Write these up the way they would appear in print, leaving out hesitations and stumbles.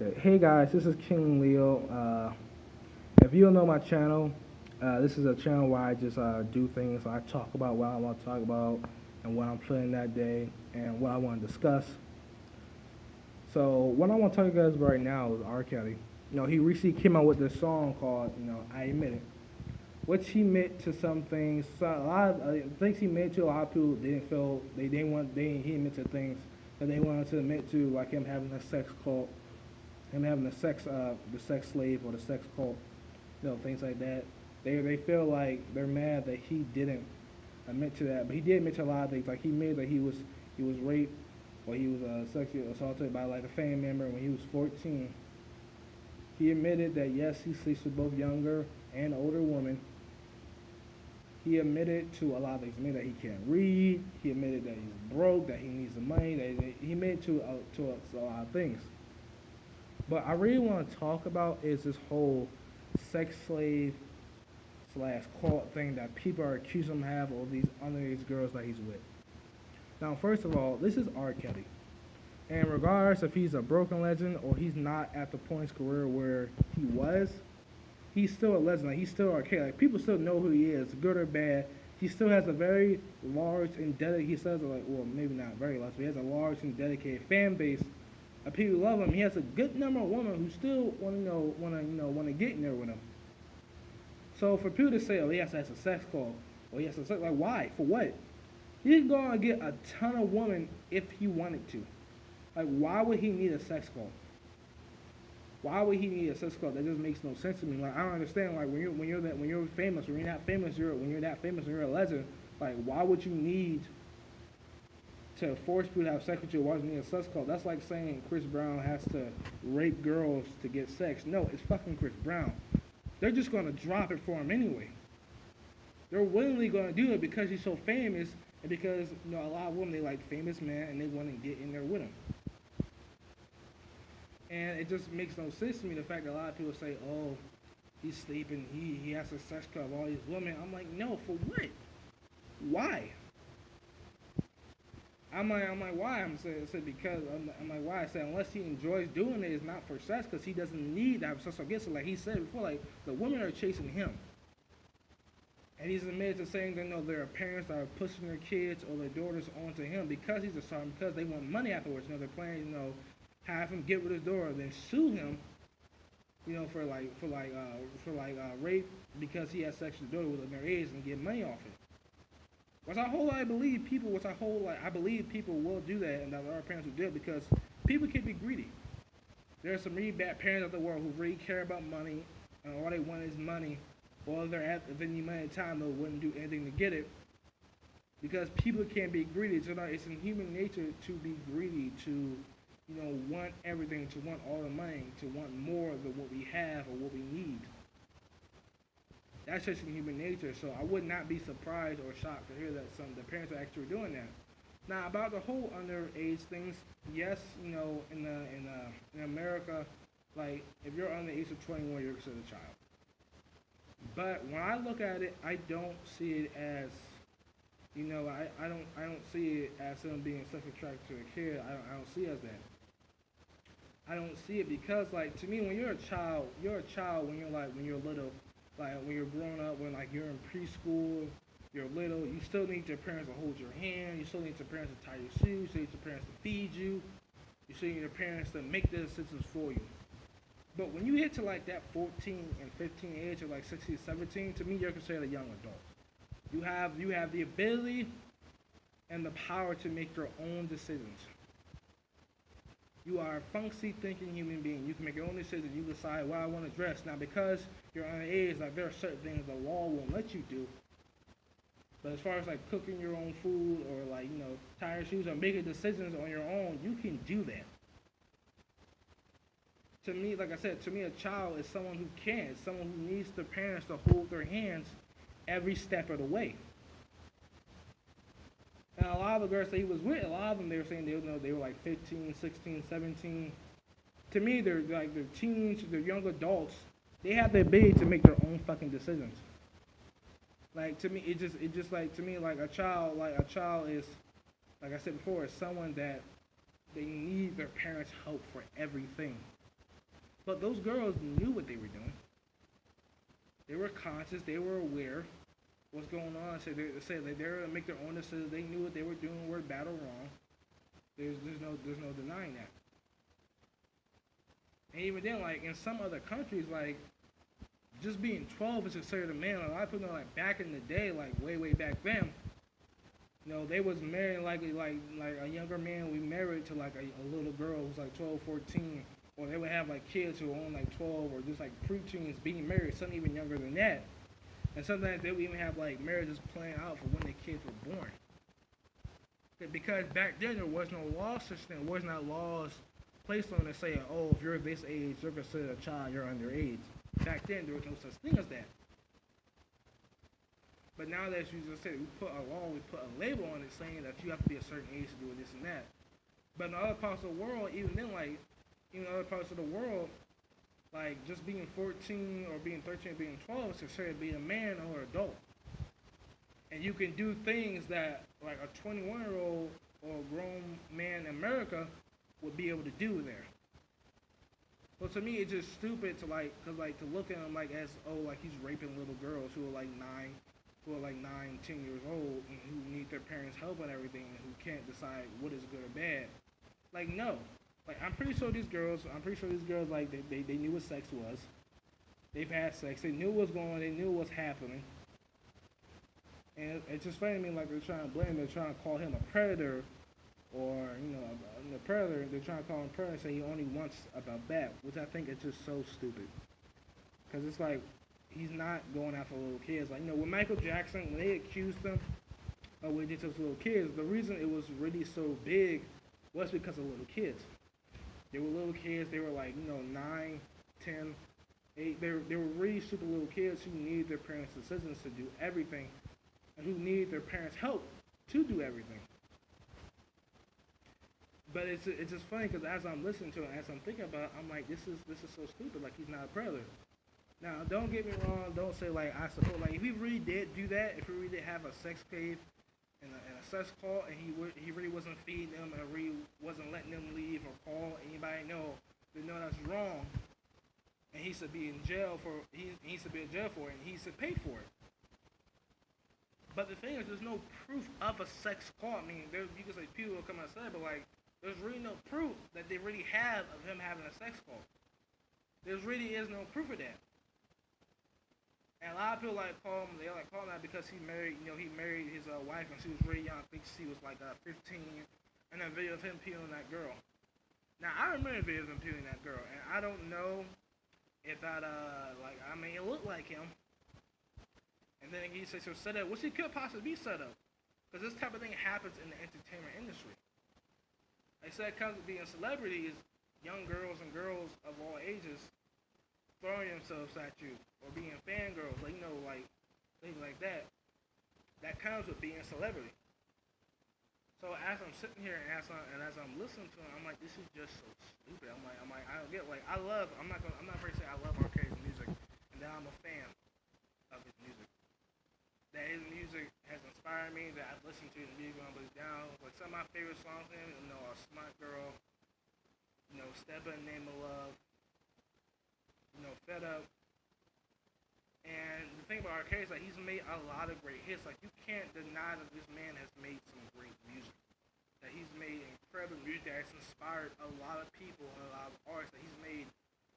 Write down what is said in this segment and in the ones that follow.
Okay. Hey guys, this is King Leo. If you don't know my channel, this is a channel where I just do things. I talk about what I want to talk about and what I'm feeling that day and what I want to discuss. So what I want to talk to you guys about right now is r.Kelly. He recently came out with this song called, I Admit It, which he meant to some things. So a lot of things he made to a lot of people didn't feel they didn't want. He admitted things that they wanted to admit to, like him having a sex cult, him having the sex slave or the sex cult, things like that. They feel like they're mad that he didn't admit to that, but he did admit to a lot of things. Like he admitted that he was raped or he was sexually assaulted by like a family member when he was 14. He admitted that yes, he sleeps with both younger and older women. He admitted to a lot of things. He admitted that he can't read. He admitted that he's broke, that he needs the money. He admitted to a lot of things. But I really want to talk about is this whole sex slave slash cult thing that people are accusing him of have all these underage girls that he's with. Now, first of all, this is R. Kelly. And regardless if he's a broken legend or he's not at the point in his career where he was, he's still a legend. Like, he's still R. Kelly. Like, people still know who he is, good or bad. He still has a very large and dedicated, he says, like, well, maybe not very large, but he has a large and dedicated fan base. People love him. He has a good number of women who still want to get in there with him. So for people to say, oh, he has to have a sex call, or he has to sex, like, why? For what? He can go and get a ton of women if he wanted to. Like, why would he need a sex call? Why would he need a sex call? That just makes no sense to me. Like, I don't understand. Like, when you're famous, when you're not famous, when you're that famous, when you're a legend, like, why would you need to force people to have sex with you? Why does he need a sex call? That's like saying Chris Brown has to rape girls to get sex. No, it's fucking Chris Brown. They're just gonna drop it for him anyway. They're willingly gonna do it because he's so famous and because a lot of women, they like famous men and they want to get in there with him. And it just makes no sense to me, the fact that a lot of people say, oh, he's sleeping, he has a sex call with all these women. I'm like, no, for what? Why? I'm like, why? I'm saying because I'm like, why? I said unless he enjoys doing it, it's not for sex, because he doesn't need to have sex. I guess like he said before, like the women are chasing him, and he's admitted to saying that there are parents that are pushing their kids or their daughters onto him because he's a star, because they want money afterwards. They're planning, have him get with his daughter, then sue him, for rape because he has sex with the daughter with their age and get money off it. I believe people will do that, and that there are parents who do it because people can be greedy. There are some really bad parents out the world who really care about money, and all they want is money. Or if they're at any money at a time, they wouldn't do anything to get it. Because people can be greedy. So it's in human nature to be greedy, to want everything, to want all the money, to want more than what we have or what we need. That's just in human nature, so I would not be surprised or shocked to hear that some of the parents are actually doing that. Now, about the whole underage things, yes, in America, like if you're under the age of 21, you're considered a child. But when I look at it, I don't see it as, I don't see it as someone being sexually attracted to a kid. I don't see it as that. I don't see it because, like, to me, when you're a child when you're little. Like when you're growing up, when like you're in preschool, you're little, you still need your parents to hold your hand, you still need your parents to tie your shoes, you still need your parents to feed you, you still need your parents to make the decisions for you. But when you hit to like that 14 and 15 age, or like 16, 17, to me you're considered a young adult. You have the ability and the power to make your own decisions. You are a functionally thinking human being. You can make your own decisions. You decide what I want to dress. Now, because you're underage, like there are certain things the law won't let you do. But as far as like cooking your own food or like tying your shoes or making decisions on your own, you can do that. To me, like I said, a child is someone who can, someone who needs their parents to hold their hands every step of the way. Now, a lot of the girls that he was with, a lot of them, they were saying they were like 15, 16, 17. To me, they're teens, they're young adults. They have the ability to make their own fucking decisions. Like to me, it just like to me like a child is, like I said before, is someone that they need their parents' help for everything. But those girls knew what they were doing. They were conscious. They were aware what's going on. So they said that they're gonna make their own decisions. They knew what they were doing, were bad or wrong. There's no denying that. And even then, like in some other countries, like just being 12 is considered a man. A lot of people know, like back in the day, like way back then, they was married like a younger man we married to like a little girl who's like 12, 14, or they would have like kids who are only like 12 or just like preteens being married, some even younger than that. And sometimes they would even have like marriages playing out for when their kids were born. Because back then there was no law system, there was not laws placed on it saying, oh, if you're this age, you're considered a child, you're underage. Back then there was no such thing as that. But now that you just said, we put a law, we put a label on it saying that you have to be a certain age to do this and that. But in other parts of the world, even then, like, even other parts of the world, like just being 14 or being 13 or being 12 is considered being a man or an adult. And you can do things that like a 21-year-old or a grown man in America would be able to do there. Well, to me, it's just stupid to to look at him like as, oh, like he's raping little girls who are like 10 years old and who need their parents' help and everything and who can't decide what is good or bad. Like, no. Like, I'm pretty sure these girls, like, they knew what sex was. They've had sex. They knew what was going on. They knew what was happening. And it's just funny to me, like, they're trying to blame him. They're trying to call him a predator or, a predator. They're trying to call him a predator and say he only wants about that, which I think is just so stupid. Because it's like, he's not going after little kids. Like, with Michael Jackson, when they accused him of what he did to little kids, the reason it was really so big was because of little kids. They were little kids. They were like, 9, 10, 8. They were really super little kids who needed their parents' assistance to do everything and who needed their parents' help to do everything. But it's just funny because as I'm listening to it, as I'm thinking about it, I'm like, this is so stupid. Like, he's not a predator. Now, don't get me wrong. Don't say, like, I suppose, like, if he really did do that, if he really did have a sex cave and a sex call, and he really wasn't feeding them and really wasn't letting them leave or call anybody know, they know that's wrong, and he should be in jail for it, and he should pay for it. But the thing is, there's no proof of a sex call. I mean, you can say people will come and say, but like, there's really no proof that they really have of him having a sex call. There really is no proof of that. And a lot of people call him that because he married his wife when she was really young. I think she was like 15, and a video of him peeing on that girl. Now, I remember a video of him peeing on that girl, and I don't know if that, it looked like him. And then he says, so set up, which he could possibly be set up. Because this type of thing happens in the entertainment industry. Like I said, it comes to being celebrities, young girls and girls of all ages throwing themselves at you, or being fangirls, things like that. That comes with being a celebrity. So as I'm sitting here and as I'm listening to him, I'm like, this is just so stupid. I'm like, I don't get it. Like, I'm not afraid to say I love r.Kelly's music, and that I'm a fan of his music. That his music has inspired me, that I've listened to his music when I was down. Like, some of my favorite songs from him, Smart Girl, Step in the Name of Love, Fed Up. And the thing about r.Kelly is that he's made a lot of great hits. Like, you can't deny that this man has made some great music. That he's made incredible music that has inspired a lot of people and a lot of artists. That he's made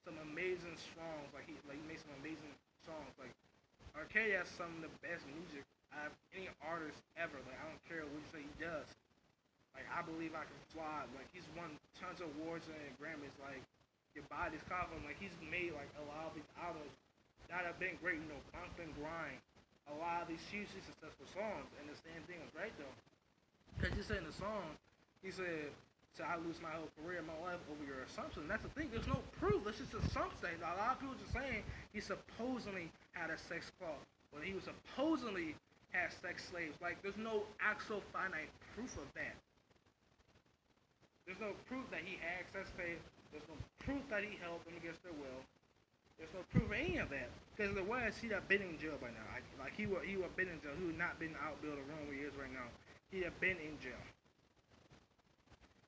some amazing songs. He made some amazing songs. Like, r.Kelly has some of the best music out of any artist ever. Like, I don't care what you say he does. Like, I Believe I Can Fly. Like, he's won tons of awards and Grammys. Like, Your Body's Coffin. Like, he's made like a lot of these albums that have been great. Bump and Grind. A lot of these hugely successful songs. And the same thing was right though. Because he said in the song, he said, so I lose my whole career, my life over your assumption. And that's the thing. There's no proof. That's just assumption. A lot of people just saying he supposedly had a sex call. Well, he was supposedly had sex slaves. Like, there's no actual finite proof of that. There's no proof that he had sex slaves. There's no proof that he helped them against their will. There's no proof of any of that. Because if there was, he'd have been in jail by now. Like he would have been in jail. He would not been out building the room where he is right now. He'd have been in jail.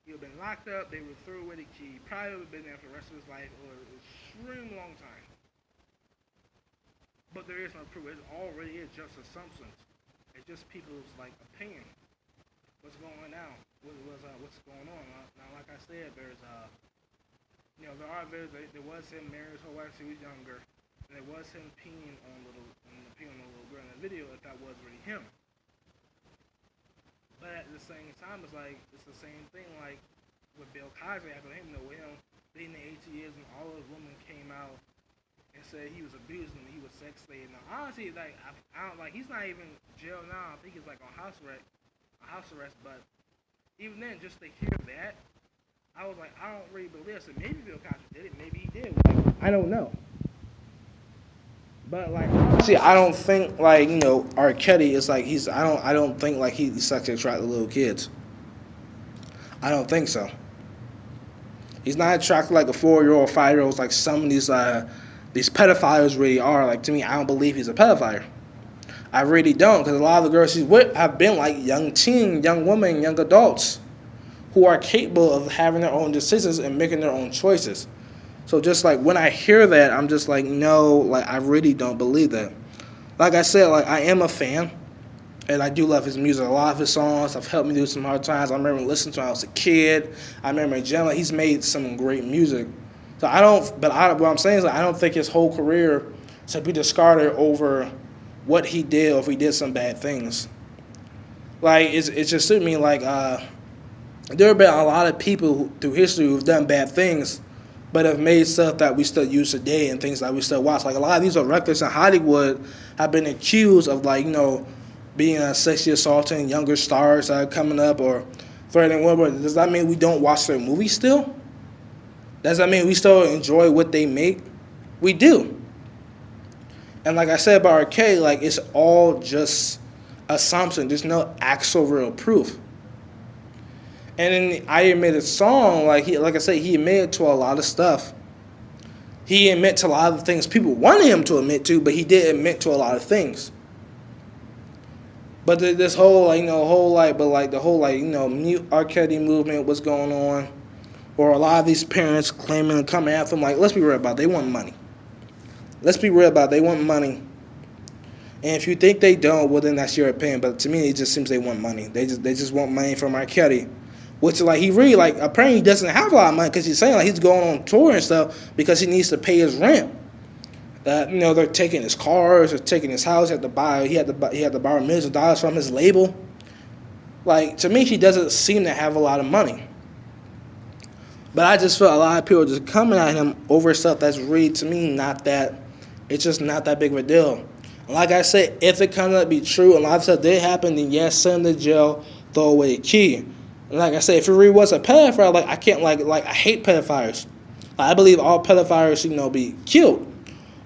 He would have been locked up. They would throw away the key. Probably would have been there for the rest of his life or an extreme long time. But there is no proof. It already is just assumptions. It's just people's like opinion. What's going on now? What's going on? Now, like I said, there's there was him marrying his whole wife when he was younger, and there was him peeing on the little girl in the video. If that was really him, but at the same time, it's the same thing like with Bill Cosby happened to him. With him being in 18 years, and all those women came out and said he was abusing them, he was sex slave. Now, honestly, like I don't like he's not even in jail now. I think he's like on house arrest. But even then, just to hear that, I was like, I don't really believe. So maybe Bill Cosby did it. Maybe he did. Like, I don't know. But like honestly, I don't think like R.Kelly is like he's. I don't think like he's sexually attracted to little kids. I don't think so. He's not attracted like a 4-year-old, 5-year-old like some of these pedophiles really are. Like to me, I don't believe he's a pedophile. I really don't, because a lot of the girls he's with have been like young teen, young women, young adults who are capable of having their own decisions and making their own choices. So just like when I hear that, I'm just like, no, like I really don't believe that. Like I said, like I am a fan, and I do love his music. A lot of his songs have helped me through some hard times. I remember listening to him when I was a kid. I remember in general, he's made some great music. So what I'm saying is like, I don't think his whole career should be discarded over what he did or if he did some bad things. Like, it's just to me, like, there have been a lot of people through history who've done bad things, but have made stuff that we still use today and things that we still watch. Like, a lot of these directors in Hollywood have been accused of, like, being sexually assaulting younger stars that are coming up or threatening women. Does that mean we don't watch their movies still? Does that mean we still enjoy what they make? We do. And like I said about R.Kelly, like it's all just assumption. There's no actual real proof. And in the I Admitted song, like I said, he admitted to a lot of stuff. He admitted to a lot of the things people wanted him to admit to, but he did admit to a lot of things. But this whole mute R. Kelly movement, what's going on, or a lot of these parents claiming and coming after him, like let's be real about it, they want money. Let's be real about it. They want money. And if you think they don't, well, then that's your opinion. But to me, it just seems they want money. They just want money from R.Kelly. Which, like, he really, like, apparently he doesn't have a lot of money because he's saying, like, he's going on tour and stuff because he needs to pay his rent. They're taking his cars, they're taking his house. He had to borrow millions of dollars from his label. Like, to me, he doesn't seem to have a lot of money. But I just feel a lot of people are just coming at him over stuff that's really, to me, it's just not that big of a deal. Like I said, if it comes out to be true, and a lot of stuff did happen, then yes, send him to jail, throw away the key. And like I said, if it really was a pedophile, like I can't like I hate pedophiles. I believe all pedophiles should be killed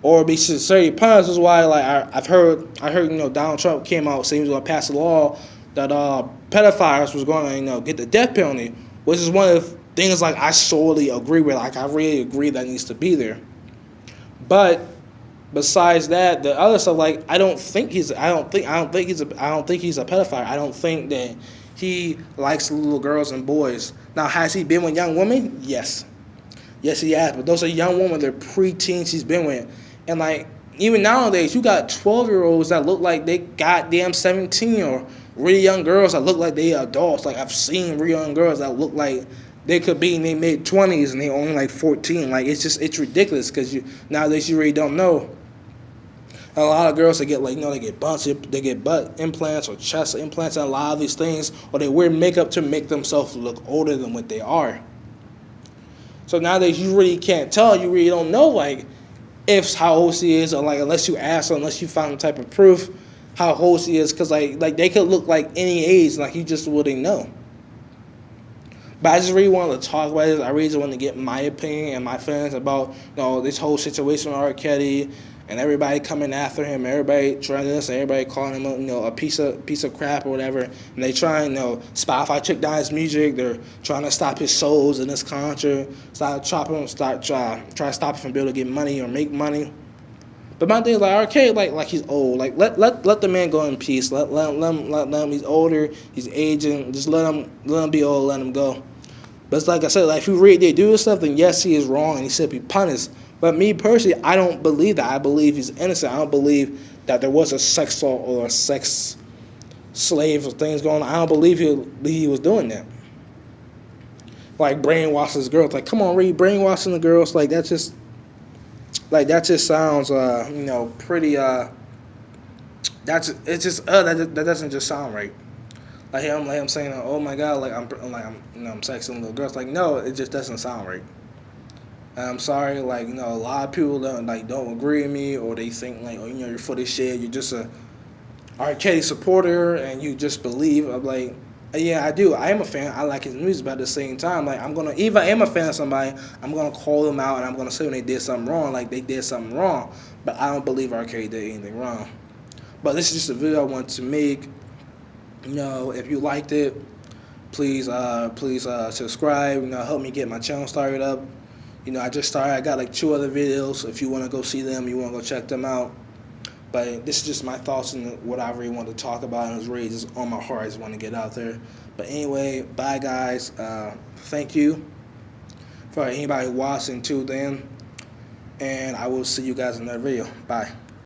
or be severely punished. This is why I heard Donald Trump came out saying he was going to pass a law that pedophiles was going to get the death penalty, which is one of the things like I solely agree with. Like I really agree that needs to be there. But besides that, the other stuff, like I don't think he's a pedophile. I don't think that he likes little girls and boys. Now, has he been with young women? Yes, he has. But those are young women. They're preteens he's been with, and like even nowadays, you got 12-year-olds that look like they goddamn 17, or really young girls that look like they adults. Like I've seen really young girls that look like they could be in their mid-20s and they only like 14. Like it's ridiculous because nowadays you really don't know. A lot of girls they get they get butt implants or chest implants and a lot of these things, or they wear makeup to make themselves look older than what they are. So nowadays you really can't tell. You really don't know like if how old she is, or like unless you ask or unless you find some type of proof how old she is, because like they could look like any age, like you just wouldn't know. But I just really wanted to talk about this. I really just wanted to get my opinion and my feelings about this whole situation with R. Kelly and everybody coming after him, everybody trying this, and everybody calling him a piece of crap or whatever. And they try Spotify took down his music. They're trying to stop his shows in this concert, try to stop him from being able to get money or make money. But my thing is like R. Kelly, like he's old. Like let the man go in peace. Let him. He's older. He's aging. Just let him be old. Let him go. But it's like I said, like if you read they do this stuff, then yes, he is wrong and he should be punished. But me personally, I don't believe that. I believe he's innocent. I don't believe that there was a sex assault or a sex slave or things going on. I don't believe he was doing that. Like brainwashing girls. Like, come on, Reed, brainwashing the girls. That just sounds, pretty. That doesn't just sound right. Like I'm saying, oh my God, I'm sexing little girls. Like, no, it just doesn't sound right. And I'm sorry, a lot of people don't agree with me, or they think you're full of shit. You're just a R.Kelly supporter, and you just believe. I'm like, yeah, I do. I am a fan. I like his music, but at the same time, if I am a fan of somebody, I'm gonna call them out, and I'm gonna say when they did something wrong, like they did something wrong. But I don't believe R.Kelly did anything wrong. But this is just a video I want to make. If you liked it, please subscribe. Help me get my channel started up. I just started. I got like 2 other videos. If you want to go see them, you want to go check them out. But this is just my thoughts and what I really want to talk about. And it's really just on my heart. I just want to get out there. But anyway, bye guys. Thank you for anybody watching tuned in. And I will see you guys in another video. Bye.